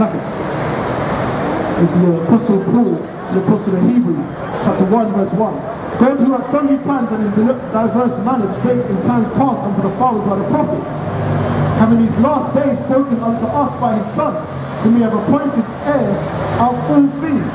second. This is the Apostle Paul to the Apostle of Hebrews, chapter 1, verse 1. God, who at sundry times and in diverse manners spake in times past unto the fathers by the prophets, having these last days spoken unto us by his Son, whom he have appointed heir of all things,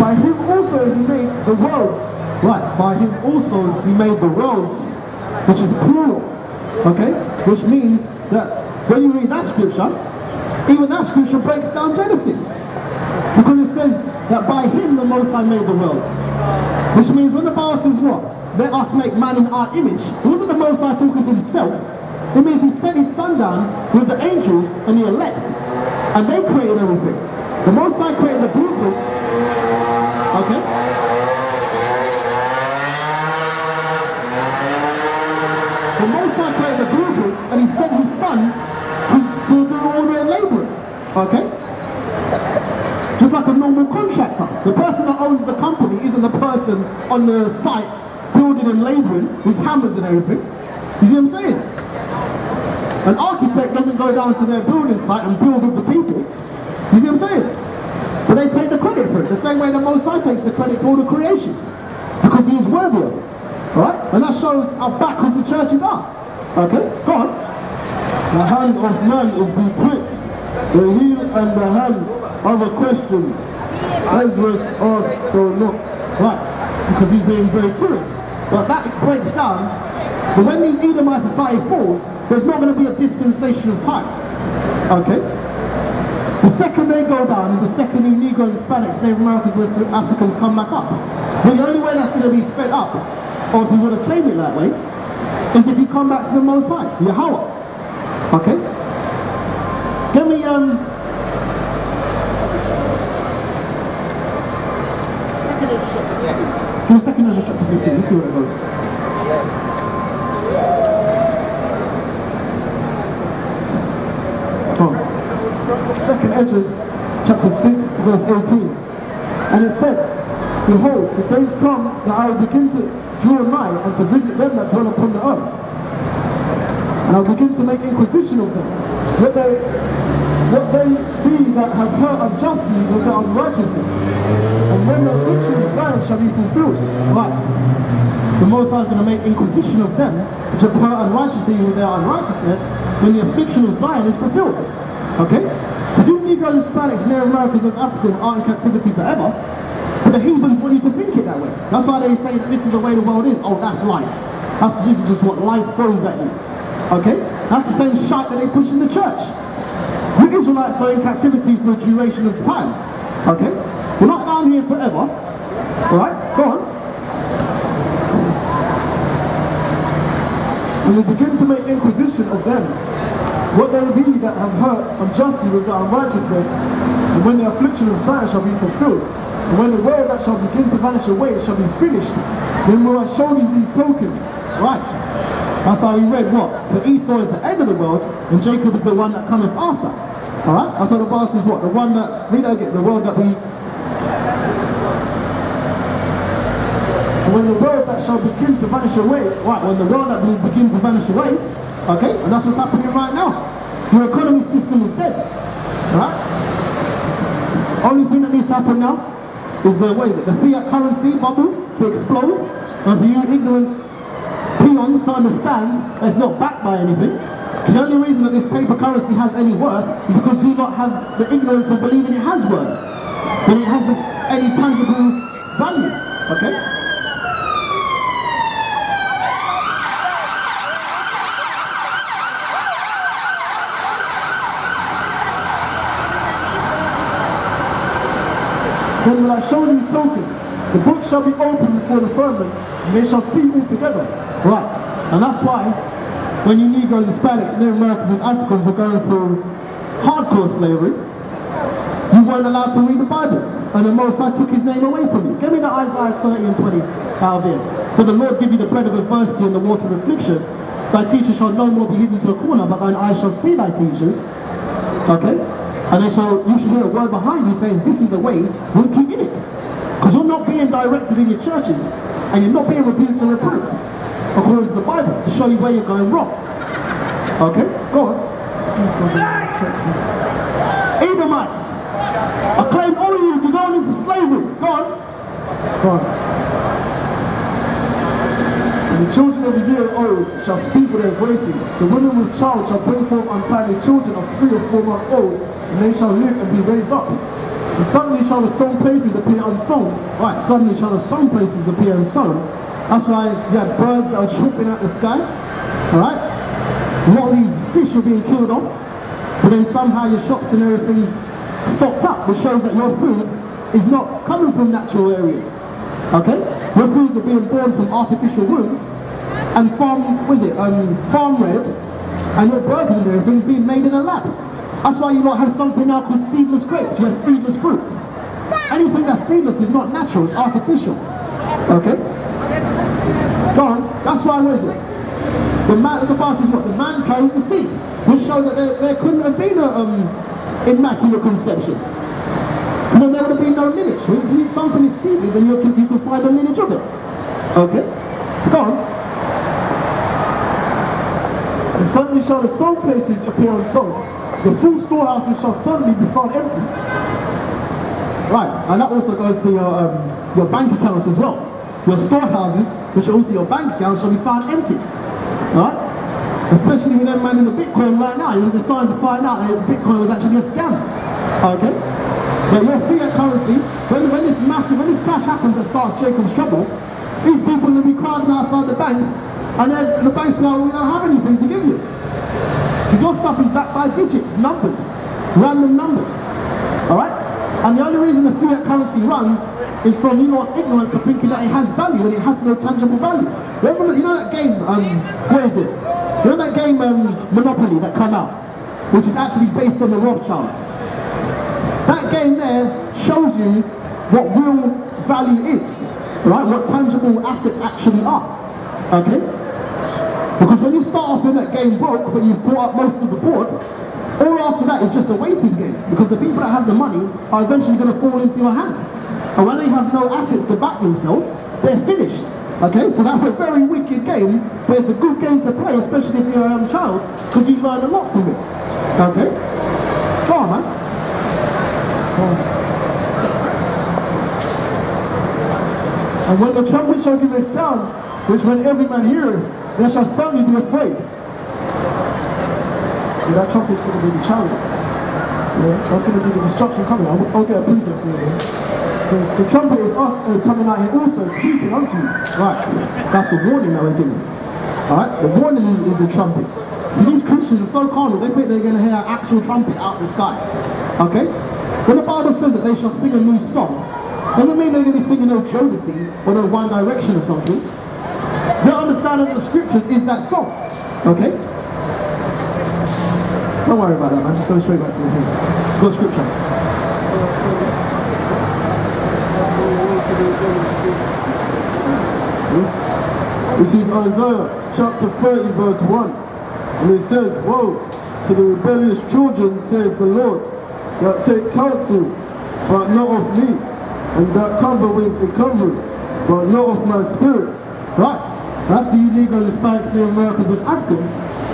by whom also he made the worlds. Right, by him also he made the worlds, which is plural, okay? Which means that when you read that scripture, even that scripture breaks down Genesis. Because it says that by him the Most High made the worlds. Which means when the Bible says what? Let us make man in our image. It wasn't the Most High talking to himself. It means he sent his Son down with the angels and the elect. And they created everything. The Most High created the blueprints. Okay? The Most High created the blueprints and he sent his Son to do all their laboring. Okay? Just like a normal contractor. The person that owns the company isn't the person on the site building and laboring with hammers and everything. You see what I'm saying? An architect doesn't go down to their building site and build with the people. You see what I'm saying? But they take the credit for it. The same way the Most High takes the credit for all the creations. Because he is worthy of it. Alright? And that shows how backwards the churches are. Okay? Go on. The hand of man is betwixt the heel and the hand. Other questions. Ezra asked or not. Right. Because he's being very curious. But that breaks down. But when these Edomite society falls, there's not going to be a dispensation of time. Okay? The second they go down is the second the Negroes, Hispanics, Native Americans, West Africans come back up. But the only way that's going to be sped up, or if you want to claim it that way, is if you come back to the Most High, Yahawah. Okay? Give me give me 2 Ezra chapter 15, let's see where it goes. Oh. 2 Ezra chapter 6 verse 18. And it said, Behold, the days come that I will begin to draw nigh and to visit them that dwell upon the earth. And I will begin to make inquisition of them, what they be that have hurt unjustly with their unrighteousness. And when the affliction of Zion shall be fulfilled. Right. The Most High is going to make inquisition of them which have hurt unrighteously with their unrighteousness when the affliction of Zion is fulfilled. Okay? Because you Negroes, Hispanics, Native Americans, West Africans aren't in captivity forever. But the heathens want you to think it that way. That's why they say that this is the way the world is. Oh, that's life. This is just what life throws at you. Okay? That's the same shite that they push in the church. We Israelites are in captivity for a duration of time. Okay? We're not down here forever. Alright? Go on. And we begin to make inquisition of them, what they be that have hurt unjustly with their unrighteousness, and when the affliction of Zion shall be fulfilled, and when the world that shall begin to vanish away shall be finished, then will I show you these tokens. Right. That's how we read what? For Esau is the end of the world, and Jacob is the one that cometh after. Alright? That's what the Bible says what? The one that, read that again, the world that we... And when the world that shall begin to vanish away, right, when the world that will begin to vanish away, okay, and that's what's happening right now. Your economy system is dead. Alright? Only thing that needs to happen now is the, what is it, the fiat currency bubble to explode, and for you ignorant peons to understand that it's not backed by anything. Because the only reason that this paper currency has any worth is because you not have the ignorance of believing it has worth. When it hasn't any tangible value. Okay? Then will I show these tokens? The book shall be opened before the firmament, and they shall see all together. Right. And that's why, when you Negroes, Hispanics, Native Americans, and Africans were going through hardcore slavery, you weren't allowed to read the Bible. And the Most High took his name away from you. Give me the Isaiah 30 and 20 out of here. For the Lord give you the bread of adversity and the water of affliction. Thy teachers shall no more be hidden to a corner, but thine eyes shall see thy teachers. Okay? And you should hear a word behind you saying, this is the way, we'll keep in it. Because you're not being directed in your churches, and you're not being rebuked and reproved, according to the Bible, to show you where you're going wrong. Okay? Go on. Edomites. I claim all of you, you're going into slavery. Go on. Go on. And the children of a year old shall speak with their voices. The women with child shall bring forth untimely children of 3 or 4 months old, and they shall live and be raised up. And suddenly shall the sown places appear unsown. Right, suddenly shall the sown places appear unsown. That's why you had birds that were chirping at the sky. Alright? A lot of these fish were being killed off. But then somehow your shops and everything's stocked up, which shows that your food is not coming from natural areas. Okay? Your food are being born from artificial wombs and farm-bred, and your burgers and everything's being made in a lab. That's why you not have something now called seedless grapes. You have seedless fruits. Anything that's seedless is not natural, it's artificial. Okay? Go on. That's why, what is it? The Bible says what? The man carries the seed, which shows that there couldn't have been an immaculate conception. Because then there would have been no lineage. If something is seeded, then you can find a lineage of it. Okay? Go on. And suddenly shall the sown places appear unsown. The full storehouses shall suddenly be found empty. Right, and that also goes to your bank accounts as well. Your storehouses, which are also your bank accounts, shall be found empty. Right? Especially with them man in the Bitcoin right now, they're starting to find out that Bitcoin was actually a scam. Okay? But your fiat currency, when this crash happens that starts Jacob's trouble, these people will be crowding outside the banks, and then the banks will we don't have anything to give you. Because your stuff is backed by digits, numbers, random numbers. Alright? And the only reason the fiat currency runs is from you lot's ignorance of thinking that it has value when it has no tangible value. You know that game, what is it? You know that game Monopoly that come out, which is actually based on the Rothschilds. That game there shows you what real value is, right? What tangible assets actually are. Okay? Because when you start off in that game broke, but you've bought up most of the board, all after that is just a waiting game. Because the people that have the money are eventually going to fall into your hand. And when they have no assets to back themselves, they're finished. Okay, so that's a very wicked game, but it's a good game to play, especially if you're a young child, because you learn a lot from it. Okay? Go on, man. Go on. And when the trumpet shall give a sound, which when every man heareth, they shall suddenly be afraid. Yeah, that trumpet's going to be the challenge. Yeah, that's going to be the destruction coming. I'll get a precept for you. The trumpet is us coming out here also speaking unto you. Right, that's the warning that we're giving. Alright, the warning is the trumpet. So these Christians are so carnal, they think they're going to hear an actual trumpet out of the sky. Okay? When the Bible says that they shall sing a new song, doesn't mean they're going to be singing no Jodeci or no One Direction or something. Their understanding of the scriptures is that song. Okay? Don't worry about that, man. Just go straight back to the thing. Go scripture. This is Isaiah chapter 30 verse 1, and it says, woe to the rebellious children, saith the Lord, that take counsel, but not of me, and that cumber with a covering, but not of my spirit. Right, that's the Negroes, Hispanics, the Americans, as Africans,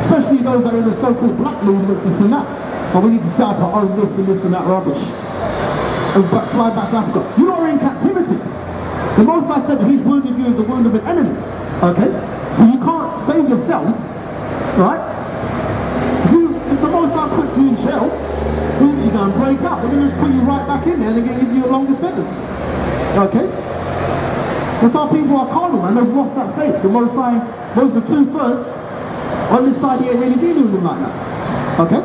especially those that are in the so-called black movements, this and that. And we need to set up our own this and that rubbish, and fly back to Africa. You are in captivity. The Most High said that He's wounded you with the wound of an enemy. Okay? So you can't save yourselves, right? If the Most High puts you in jail, you're going to break out. They're going to just put you right back in there and they're going to give you a longer sentence. Okay? That's how people are carnal, man. They've lost that faith. The Most High, most of the 2/3 on this side, He ain't really dealing with them like that. Okay?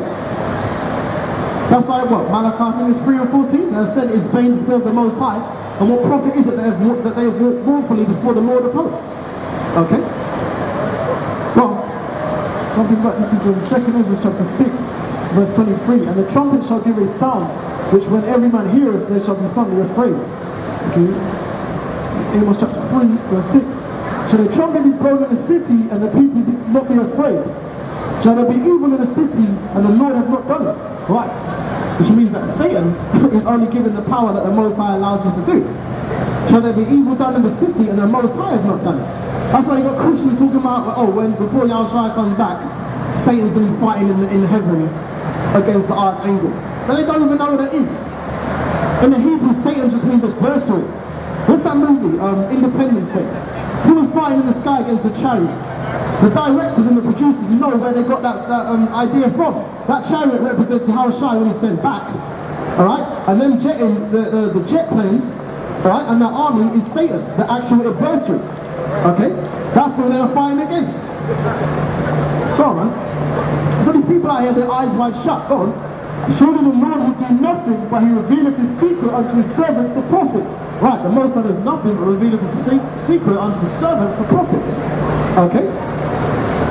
That's why what? Malachi, I think it's 3 or 14. They've said it's vain to serve the Most High. And what profit is it that they have walked mournfully before the Lord of hosts? Okay? Well, jumping back, this is in 2 Amos chapter 6, verse 23. And the trumpet shall give a sound, which when every man heareth, they shall be suddenly afraid. Okay? Amos chapter 3, verse 6. Shall a trumpet be blown in the city, and the people not be afraid? Shall there be evil in the city, and the Lord have not done it? Right. Which means that Satan is only given the power that the Most High allows him to do. Shall there be evil done in the city, and the Most High have not done it? That's why you got Christians talking about, before Yahawah comes back, Satan's going to be fighting in heaven against the archangel. but they don't even know what that is. In the Hebrew, Satan just means adversary. What's that movie, Independence Day? Who was fighting in the sky against the chariot? The directors and the producers know where they got that idea from. That chariot represents Yahawah when he's sent back. Alright? And then jetting the jet planes, alright, and the army is Satan, the actual adversary. Okay? That's what they're fighting against. Go on, man. So these people out here, their eyes wide shut. Go on. Surely the Lord will do nothing, but he revealeth his secret unto his servants, the prophets. Right, the Most High does nothing but revealeth his secret unto his servants, the prophets. Okay?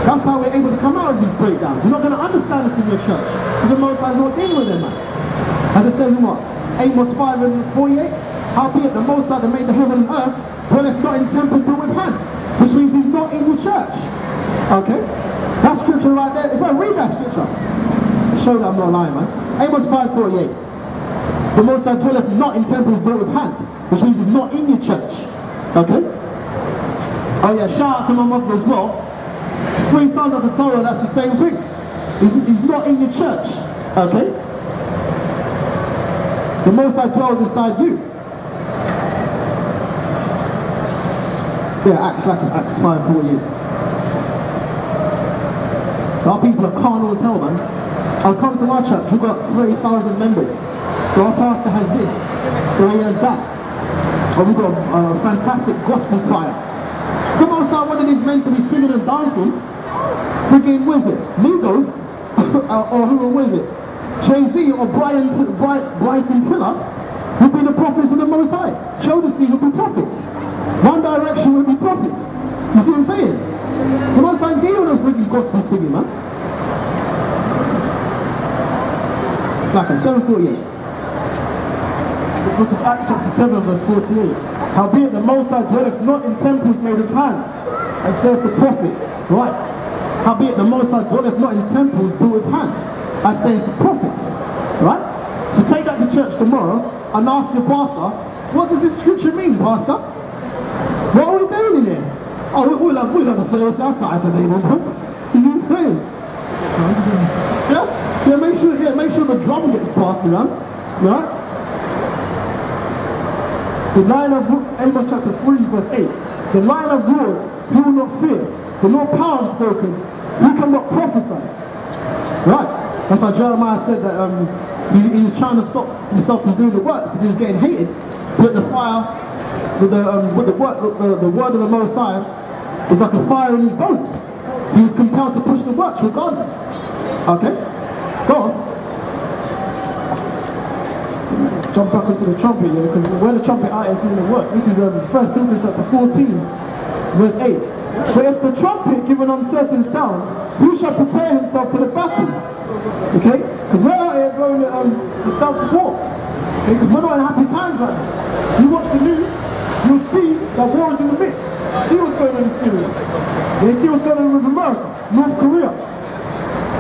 That's how we're able to come out of these breakdowns. You're not going to understand this in your church, because the Most High is not dealing with them, man. As it says in what? Amos 5:48. Howbeit the Most High that made the heaven and earth dwelleth not in temple built with hand, which means he's not in the church. Okay? That scripture right there, if I read that scripture, show that I'm not lying, man. Amos 5:48. The Most High dwelleth not in temples built with hand, which means he's not in your church. Okay? Oh yeah, shout out to my mother as well. 3 times at the Torah, that's the same thing. He's not in your church. Okay? The Most High dwells inside you. Yeah, Acts 5:48. Our people are carnal as hell, man. I'll come to our church, we've got 30,000 members. So our pastor has this, or he has that. Or we've got a fantastic gospel choir. Come outside, one of these men to be singing and dancing. Friggin' wizard, Migos, or who was it? Jay-Z or Bryson Tiller would be the prophets of the Most High. Jodeci would be prophets. One Direction would be prophets. You see what I'm saying? The Most High deal with friggin' gospel singing, man. It's like a 7:48. Book of Acts chapter 7 verse 48. Howbeit the Most High dwelleth not in temples made with hands, and saith the prophet. Right. Howbeit the Most High dwelleth not in temples built with hands, as says the prophets. Right? So take that to church tomorrow and ask your pastor, what does this scripture mean, pastor? What are we doing in here? Oh, we'll have a service outside today, man. You see what I'm saying? Yeah, make sure the drum gets passed around. Right? The Lion of Amos chapter 3 verse 8. The Lion of roared, who will not fear? The Lord power has spoken, who cannot prophesy? Right. That's why Jeremiah said that he was trying to stop himself from doing the works because he was getting hated. But the fire, with the word of the Most High is like a fire in his bones. He was compelled to push the works regardless. Okay? Go on. Jump back onto the trumpet here, because when the trumpet out here doing the work, this is 1 Corinthians chapter 14, verse 8. But if the trumpet give an uncertain sound, who shall prepare himself to the battle? Okay? Because we're out here blowing the sound of war. Okay? Because we're not in happy times right now. You watch the news, you'll see that war is in the midst. See what's going on in Syria. You see what's going on with America, North Korea.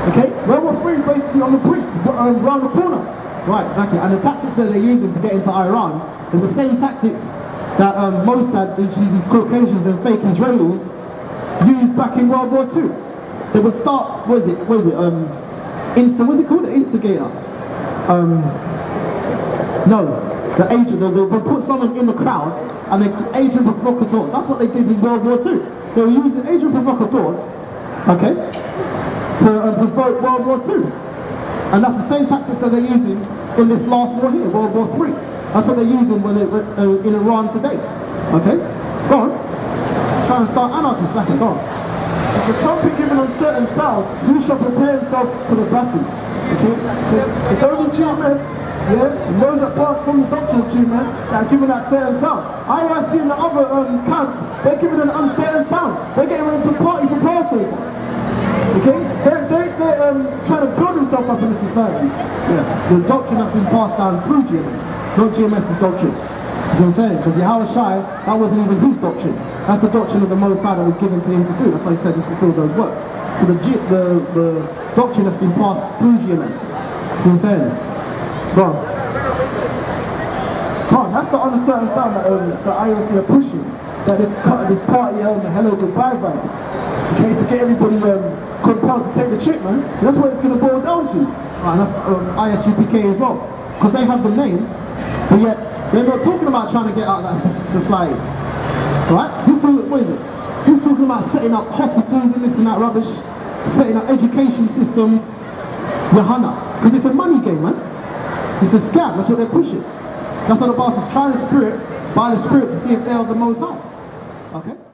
Okay? World War III is basically on the brink, around the corner. Right, exactly. And the tactics that they're using to get into Iran is the same tactics that Mossad, these Caucasians and fake Israelis, used back in World War II. They would start, what's it called? The instigator. No, the agent. They would put someone in the crowd and they agent provocateurs. That's what they did in World War II. They were using agent provocateurs, okay, to provoke World War II. And that's the same tactics that they're using in this last war here, World War III. That's what they're using when in Iran today. Okay? Go on. Try and start anarchy, slack it, go on. If the trumpet give an uncertain sound, who shall prepare himself to the battle? Okay? It's only GMS, yeah, and those that part from the doctrine of GMS that are giving that certain sound. I see in the other camps, they're giving an uncertain sound. They're getting ready to party for Passover. Okay? They're trying to build themselves up in the society. Yeah. The doctrine that's been passed down through GMS, not GMS's doctrine. That's what I'm saying. Because Yahawah, that wasn't even his doctrine. That's the doctrine of the Most High that was given to him to do. That's why he said he fulfilled those works. So the doctrine that's been passed through GMS. That's what I'm saying. Go on. Come on, that's the uncertain sound that IOC are pushing. that this party hello goodbye vibe. Okay, to get everybody compelled to take the chip, man. That's what it's going to boil down to. Right, and that's ISUPK as well, because they have the name, but yet they're not talking about trying to get out of that society. Right? What is it? He's talking about setting up hospitals and this and that rubbish, setting up education systems. Yahawah, because it's a money game, man. It's a scam. That's what they're pushing. That's what the bastards try the spirit, by the spirit, to see if they are the Most High. Okay?